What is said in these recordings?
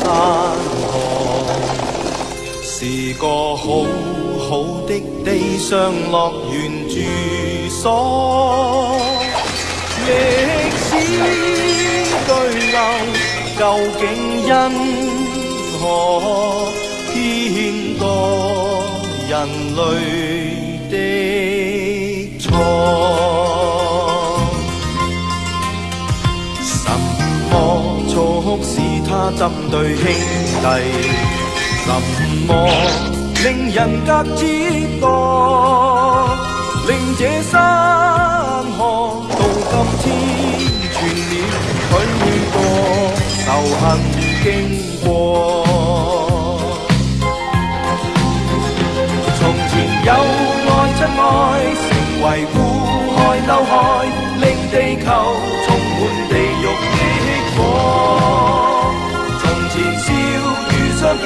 山河，是個好好的地上樂園住所。歷史巨流究竟因何偏多人類的錯？什麼促使他針對兄弟？什麼令人格折墮？令這山河到今天傳了許多仇恨經過。從前有愛真愛，成為苦海鬥海，令地球充滿地獄的火。從前笑語相見，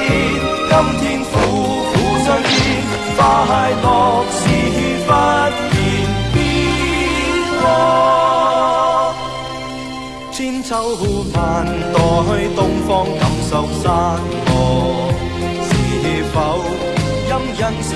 今天苦苦相見，快樂是忽然變和。千秋萬代東方感受山河，是否任人聲